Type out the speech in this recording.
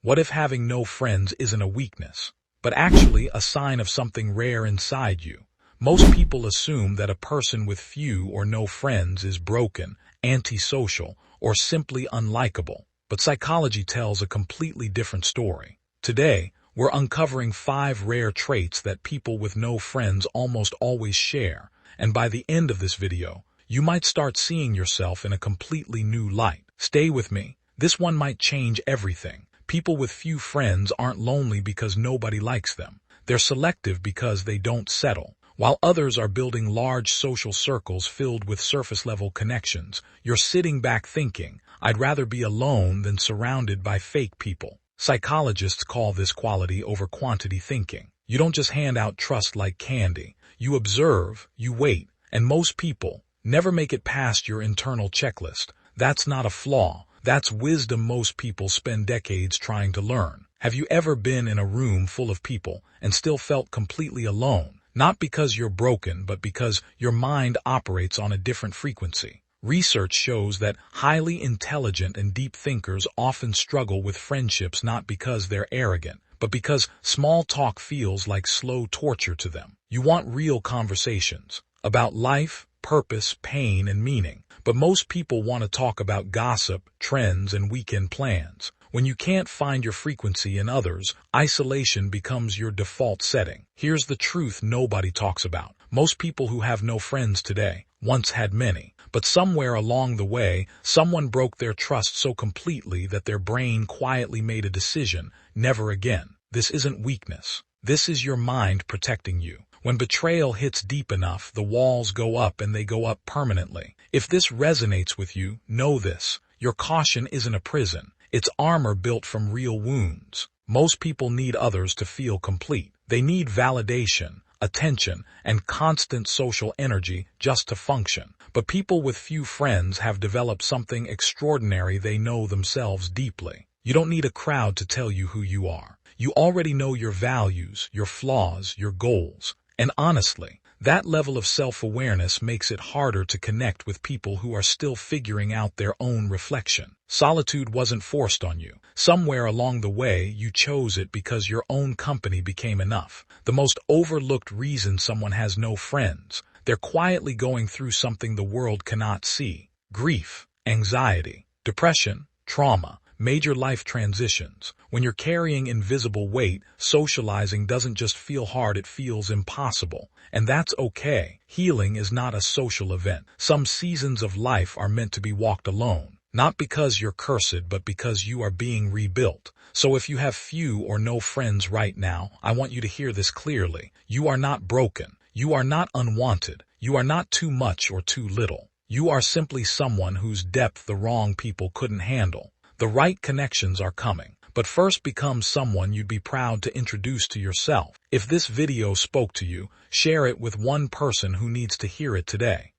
What if having no friends isn't a weakness, but actually a sign of something rare inside you? Most people assume that a person with few or no friends is broken, antisocial, or simply unlikable. But psychology tells a completely different story. Today, we're uncovering 5 rare traits that people with no friends almost always share, and by the end of this video, you might start seeing yourself in a completely new light. Stay with me. This one might change everything. People with few friends aren't lonely because nobody likes them. They're selective because they don't settle. While others are building large social circles filled with surface-level connections, you're sitting back thinking, I'd rather be alone than surrounded by fake people. Psychologists call this quality over quantity thinking. You don't just hand out trust like candy. You observe, you wait, and most people never make it past your internal checklist. That's not a flaw. That's wisdom most people spend decades trying to learn. Have you ever been in a room full of people and still felt completely alone? Not because you're broken, but because your mind operates on a different frequency. Research shows that highly intelligent and deep thinkers often struggle with friendships not because they're arrogant, but because small talk feels like slow torture to them. You want real conversations about life, purpose, pain, and meaning. But most people want to talk about gossip, trends, and weekend plans. When you can't find your frequency in others, isolation becomes your default setting. Here's the truth nobody talks about. Most people who have no friends today once had many. But somewhere along the way, someone broke their trust so completely that their brain quietly made a decision: never again. This isn't weakness. This is your mind protecting you. When betrayal hits deep enough, the walls go up, and they go up permanently. If this resonates with you, know this. Your caution isn't a prison. It's armor built from real wounds. Most people need others to feel complete. They need validation, attention, and constant social energy just to function. But people with few friends have developed something extraordinary. They know themselves deeply. You don't need a crowd to tell you who you are. You already know your values, your flaws, your goals. And honestly, that level of self-awareness makes it harder to connect with people who are still figuring out their own reflection. Solitude wasn't forced on you. Somewhere along the way, you chose it because your own company became enough. The most overlooked reason someone has no friends: they're quietly going through something the world cannot see. Grief, anxiety, depression, trauma, major life transitions. When you're carrying invisible weight, socializing doesn't just feel hard, it feels impossible. And that's okay. Healing is not a social event. Some seasons of life are meant to be walked alone. Not because you're cursed, but because you are being rebuilt. So if you have few or no friends right now, I want you to hear this clearly. You are not broken. You are not unwanted. You are not too much or too little. You are simply someone whose depth the wrong people couldn't handle. The right connections are coming, but first become someone you'd be proud to introduce to yourself. If this video spoke to you, share it with one person who needs to hear it today.